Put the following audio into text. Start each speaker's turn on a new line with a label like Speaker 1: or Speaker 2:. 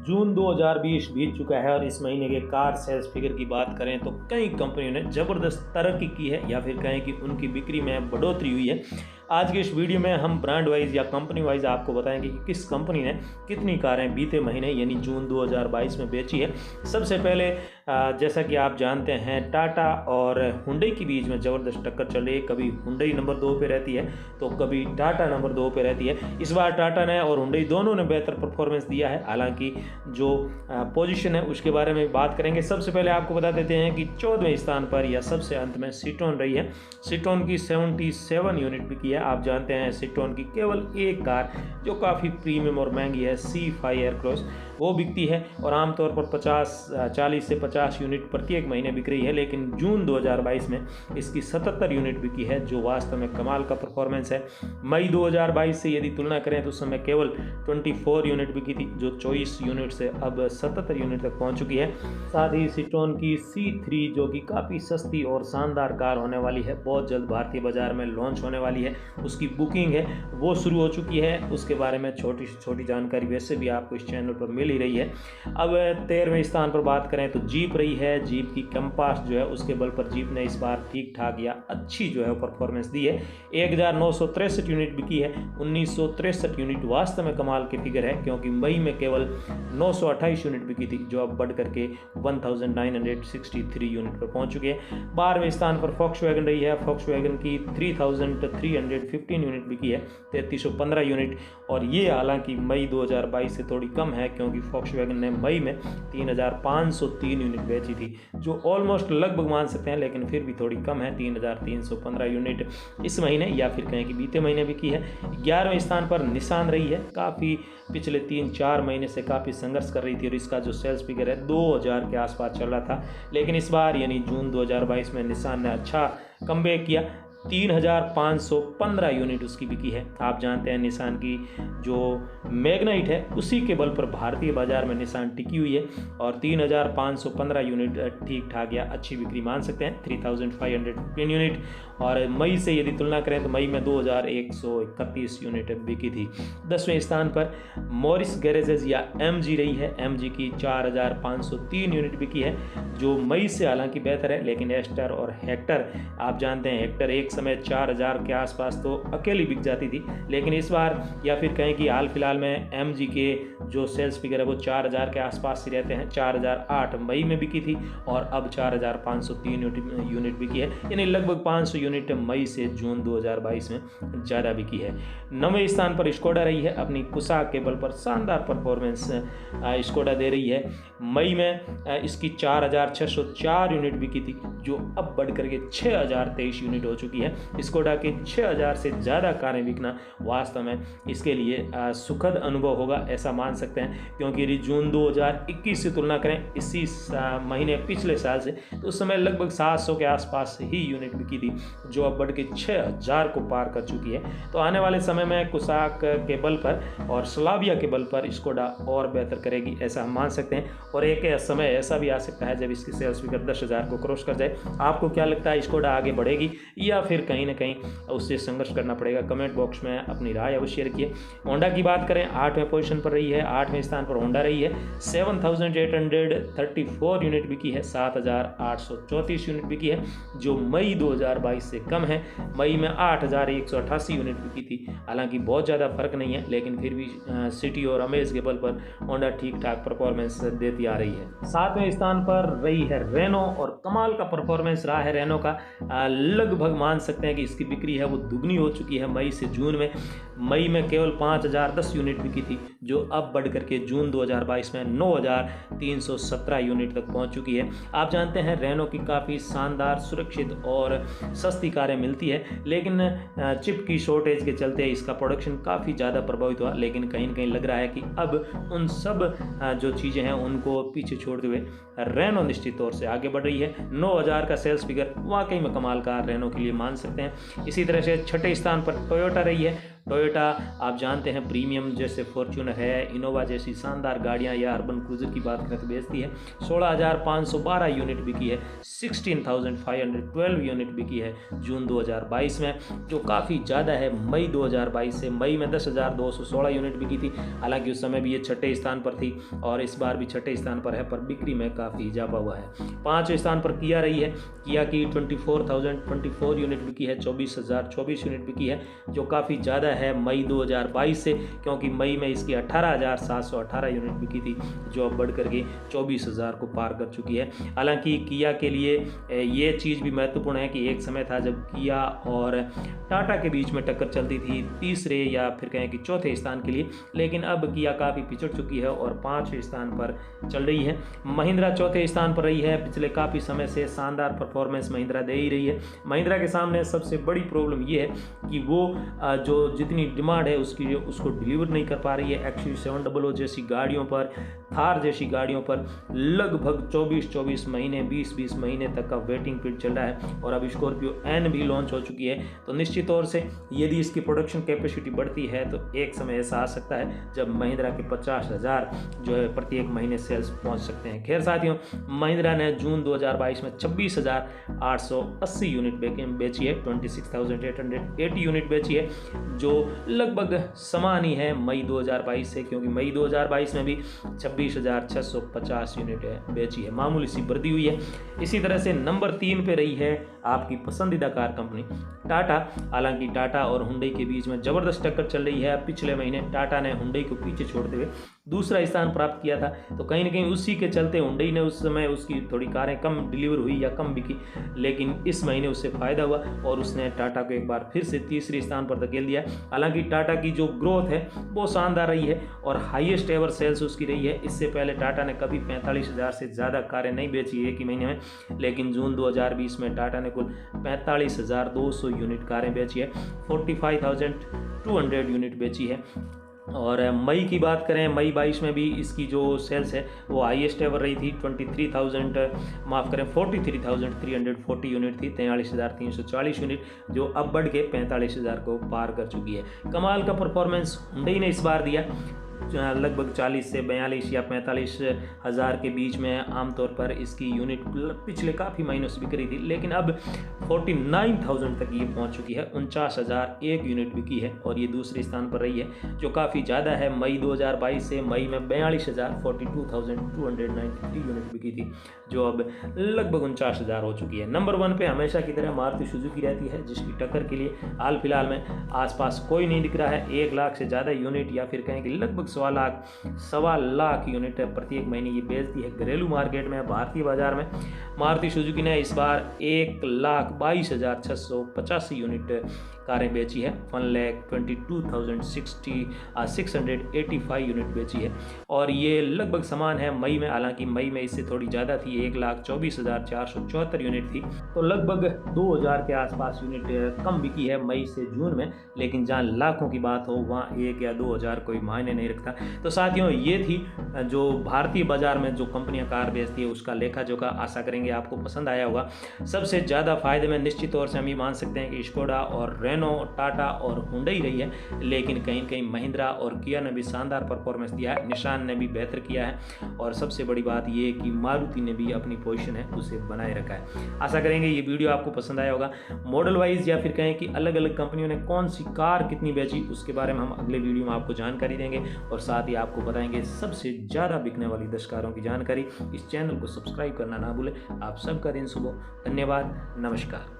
Speaker 1: जून 2020 बीत चुका है और इस महीने के कार सेल्स फिगर की बात करें तो कई कंपनियों ने ज़बरदस्त तरक्की की है या फिर कहें कि उनकी बिक्री में बढ़ोतरी हुई है। आज के इस वीडियो में हम ब्रांड वाइज या कंपनी वाइज आपको बताएंगे कि किस कंपनी ने कितनी कारें बीते महीने यानी जून 2022 में बेची है। सबसे पहले जैसा कि आप जानते हैं टाटा और हुंडई के बीच में ज़बरदस्त टक्कर चल रही है। कभी हुंडई नंबर 2 पे रहती है तो कभी टाटा नंबर 2 पे रहती है। इस बार टाटा ने और हुंडई दोनों ने बेहतर परफॉर्मेंस दिया है। हालांकि जो पोजीशन है उसके बारे में बात करेंगे। सबसे पहले आपको बता देते हैं कि 14वें स्थान पर या सबसे अंत में सिट्रोन रही है। सिट्रोन की 77 यूनिट बिकी है। आप जानते हैं सिट्रोन की केवल एक कार जो काफ़ी प्रीमियम और महंगी है C5 एयरक्रॉस वो बिकती है और आमतौर पर 40 से 50 यूनिट प्रत्येक महीने बिक रही है, लेकिन जून 2022 में इसकी 77 यूनिट बिकी है जो वास्तव में कमाल का परफॉर्मेंस है। मई 2022 से यदि तुलना करें तो उस समय केवल 24 यूनिट बिकी थी जो 24 यूनिट से अब 77 यूनिट तक पहुंच चुकी है। साथ ही सिट्रोन की C3 जो कि काफ़ी सस्ती और शानदार कार होने वाली है, बहुत जल्द भारतीय बाजार में लॉन्च होने वाली है, उसकी बुकिंग है वो शुरू हो चुकी है। उसके बारे में छोटी छोटी जानकारी वैसे भी आपको इस चैनल पर मिल ही रही है। अब 13वें स्थान पर बात करें तो जीप रही है। जीप की कंपास जो है उसके बल पर जीप ने इस बार ठीक ठाक या अच्छी जो है परफॉर्मेंस दी है। 1963 यूनिट बिकी है। 1963 यूनिट वास्तव में कमाल की फिगर है क्योंकि मई में केवल 928 यूनिट बिकी थी जो अब बढ़ करके 1963 यूनिट पर पहुंच चुकी है। 12वें स्थान पर फॉक्सवैगन रही है। फॉक्सवैगन की 3315 यूनिट बिकी है, 3315 यूनिट, और ये हालांकि मई 2022 से थोड़ी कम है क्योंकि फॉक्सवैगन ने मई में 3503 यूनिट बेची थी जो ऑलमोस्ट लगभग मान सकते हैं, लेकिन फिर भी थोड़ी कम है। 3315 यूनिट इस महीने या फिर कहें कि बीते महीने बिकी है। 11वें स्थान पर निसान रही है। काफ़ी पिछले 3-4 महीने से काफ़ी संघर्ष कर रही थी और इसका जो सेल्स फिगर है 2000 के आसपास चल रहा था, लेकिन इस बार यानी जून 2022 में निसान ने अच्छा कमबैक किया। 3515 यूनिट उसकी बिकी है। आप जानते हैं निसान की जो मैग्नाइट है उसी के बल पर भारतीय बाजार में निसान टिकी हुई है और 3515 यूनिट ठीक ठाक या अच्छी बिक्री मान सकते हैं। 3515 यूनिट, और मई से यदि तुलना करें तो मई में 2131 यूनिट बिकी थी। 10वें स्थान पर मॉरिस गैरेजेस या MG रही है। MG की 4503 यूनिट बिकी है जो मई से हालांकि बेहतर है, लेकिन एस्टर और हेक्टर आप जानते हैं हेक्टर एक समय 4000 के आसपास तो अकेली बिक जाती थी, लेकिन इस बार या फिर कहें कि हाल फिलहाल में MG के जो सेल्स फिगर है वो 4000 के आसपास ही रहते हैं। 4008 मई में बिकी थी और अब 4503 यूनिट बिकी है, यानी लगभग 500 यूनिट मई से जून 2022 में ज़्यादा बिकी है। 9वें स्थान पर स्कोडा रही है। अपनी कुसा के बल पर शानदार परफॉर्मेंस स्कोडा दे रही है। मई में इसकी 4604 यूनिट बिकी थी जो अब बढ़ करके 6023 यूनिट हो चुकी है। स्कोडा के 6000 से ज़्यादा कारें बिकना वास्तव में इसके लिए सुखद अनुभव होगा ऐसा मान सकते हैं, क्योंकि यदि जून 2021 से तुलना करें इसी महीने पिछले साल से तो उस समय लगभग 700 के आसपास ही यूनिट बिकी थी जो अब बढ़ के 6000 को पार कर चुकी है। तो आने वाले समय में कुसाक के बल पर और स्लाविया के बल पर स्कोडा और बेहतर करेगी ऐसा हम मान सकते हैं, और एक समय ऐसा भी आ सकता है जब इसकी सेल्स फिगर 10,000 को क्रॉस कर जाए। आपको क्या लगता है, स्कोडा आगे बढ़ेगी या फिर कहीं ना कहीं उससे संघर्ष करना पड़ेगा? कमेंट बॉक्स में अपनी राय अवश्य रखिए। होंडा की बात करें 8वें पोजीशन पर रही है। 8वें स्थान पर होंडा रही है। 7834 यूनिट बिकी है। 7834 यूनिट बिकी है जो मई 2022 से कम है। मई में 8188 यूनिट बिकी थी। हालांकि बहुत ज़्यादा फर्क नहीं है, लेकिन फिर भी सिटी और अमेज के बल पर होंडा ठीक ठाक परफॉर्मेंस देती आ रही है। 7वें स्थान पर रही है रेनो और कमाल का परफॉर्मेंस रहा है रेनो का। लगभग मान सकते हैं कि इसकी बिक्री है वो दुगनी हो चुकी है मई से जून में। मई में केवल 5010 यूनिट बिकी थी जो अब बढ़ करके जून 2022 में 9317 यूनिट तक पहुंच चुकी है। आप जानते हैं रेनो की काफ़ी शानदार, सुरक्षित और सस्ती कारें मिलती है, लेकिन चिप की शॉर्टेज के चलते इसका प्रोडक्शन काफ़ी ज़्यादा प्रभावित हुआ, लेकिन कहीं ना कहीं लग रहा है कि अब उन सब जो चीज़ें हैं उनको पीछे छोड़ते हुए रेनो निश्चित तौर से आगे बढ़ रही है। 9000 का सेल्स फिगर वाकई में कमाल का रेनो के लिए मान सकते हैं। इसी तरह से 6ठे स्थान पर टोयोटा रही है। टोयोटा आप जानते हैं प्रीमियम जैसे फॉर्च्यूनर है, इनोवा जैसी शानदार गाड़ियां या अर्बन क्रूजर की बात करें तो बेचती है। 16,512 यूनिट बिकी है, 16,512 यूनिट बिकी है जून 2022 में, जो काफ़ी ज़्यादा है। मई 2022 से मई में 10,216 यूनिट बिकी थी। हालांकि उस समय भी ये छठे स्थान पर थी और इस बार भी छठे स्थान पर है, पर बिक्री में काफ़ी इजाफा हुआ है। पाँचवें स्थान पर किया रही है। किया की 24,024 यूनिट बिकी है, 24,024 यूनिट बिकी है, जो काफ़ी ज़्यादा है मई 2022 से, क्योंकि मई में इसकी 18,718 यूनिट बिकी थी, जो अब बढ़ करके 24,000 को पार कर चुकी है। हालांकि किया के लिए ये चीज़ भी महत्वपूर्ण है कि एक समय था जब किया और टाटा के बीच में टक्कर चलती थी तीसरे या फिर कहें कि चौथे स्थान के लिए, लेकिन अब किया काफ़ी पिछड़ चुकी है और 5वें स्थान पर चल रही है। महिंद्रा चौथे स्थान पर रही है। पिछले काफ़ी समय से शानदार परफॉर्मेंस महिंद्रा दे ही रही है। महिंद्रा के सामने सबसे बड़ी प्रॉब्लम ये है कि वो जो जितनी डिमांड है उसको डिलीवर नहीं कर पा रही है। XUV700 जैसी गाड़ियों पर, थार जैसी गाड़ियों पर लगभग 24 महीने, 20 महीने तक का वेटिंग पीरियड चल रहा है और अब स्कॉर्पियो एन भी लॉन्च हो चुकी है। तो निश्चित तौर से यदि इसकी प्रोडक्शन कैपेसिटी बढ़ती है तो एक समय ऐसा आ सकता है जब महिंद्रा के 50,000 जो है प्रत्येक महीने सेल्स पहुंच सकते हैं। खैर साथियों, महिंद्रा ने जून 2022 में 26,880 यूनिट बेची है, 26,880 यूनिट बेची है, जो लगभग समान ही है मई 2022 से, क्योंकि मई 2022 में भी 26,650 यूनिट बेची है, मामूली सी वृद्धि हुई है। इसी तरह से नंबर 3 पे रही है आपकी पसंदीदा कार कंपनी टाटा। हालांकि टाटा और हुंडई के बीच में ज़बरदस्त टक्कर चल रही है। पिछले महीने टाटा ने हुंडई को पीछे छोड़ते हुए दूसरा स्थान प्राप्त किया था, तो कहीं ना कहीं उसी के चलते हुंडई ने उस समय उसकी थोड़ी कारें कम डिलीवर हुई या कम बिकी, लेकिन इस महीने उससे फ़ायदा हुआ और उसने टाटा को एक बार फिर से तीसरे स्थान पर धकेल दिया। हालांकि टाटा की जो ग्रोथ है वो शानदार रही है और हाईएस्ट एवर सेल्स उसकी रही है। इससे पहले टाटा ने कभी 45,000 से ज़्यादा कारें नहीं बेची एक ही महीने में, लेकिन जून 2020 में टाटा ने कुल 45,200 यूनिट कारें बेची है, 45,200 यूनिट बेची है। और मई की बात करें, मई 22 में भी इसकी जो सेल्स है वो हाईएस्ट एवर रही थी, 43,340 यूनिट थी, 43,340 यूनिट, जो अब बढ़ के 45,000 को पार कर चुकी है। कमाल का परफॉर्मेंस हुंडई ने इस बार दिया, लगभग 40 से 42 या 45,000 के बीच में आमतौर पर इसकी यूनिट पिछले काफ़ी महीनों से बिक रही थी, लेकिन अब 49,000 तक ये पहुंच चुकी है। 49,001 यूनिट बिकी है और ये दूसरे स्थान पर रही है, जो काफ़ी ज़्यादा है। मई 2022 से मई में 42,42,293 यूनिट बिकी थी, जो अब लगभग 49,000 हो चुकी है। नंबर 1 पे हमेशा की तरह मारुति सुजुकी रहती है, जिसकी टक्कर के लिए हाल फिलहाल में आसपास कोई नहीं दिख रहा है। 1 लाख से ज़्यादा यूनिट या फिर कहें कि लगभग 1.25 लाख यूनिट प्रत्येक महीने ये बेचती है। घरेलू मार्केट में, भारतीय बाजार में मारुति सुजुकी ने इस बार 1,22,685 यूनिट कारें बेची है, 1,22,685 यूनिट बेची है और ये लगभग समान है मई में। हालांकि मई में इससे थोड़ी ज़्यादा थी, 1,24,474 यूनिट थी, तो लगभग 2,000 के आसपास यूनिट कम बिकी है मई से जून में। लेकिन जहाँ लाखों की बात हो वहाँ 1 या 2,000 कोई मायने नहीं रखता। तो साथियों, ये थी जो भारतीय बाजार में जो कंपनियां कार बेचती है उसका लेखा जोखा। आशा करेंगे आपको पसंद आया होगा। सबसे ज़्यादा फायदे में निश्चित तौर से हम ये मान सकते हैं कि स्कोडा और रेनो, टाटा और हुंडई रही है, लेकिन कहीं कहीं महिंद्रा और किया ने भी शानदार परफॉर्मेंस दिया है, निशान ने भी बेहतर किया है और सबसे बड़ी बात ये कि मारुति ने भी अपनी पोजीशन है उसे बनाए रखा है। आशा करेंगे ये वीडियो आपको पसंद आया होगा। मॉडल वाइज या फिर कहें कि अलग अलग कंपनियों ने कौन सी कार कितनी बेची, उसके बारे में हम अगले वीडियो में आपको जानकारी देंगे और साथ ही आपको बताएंगे सबसे ज़्यादा बिकने वाली 10 कारों की जानकारी। इस चैनल को सब्सक्राइब करना ना भूलें। आप सबका दिन शुभ हो। धन्यवाद, नमस्कार।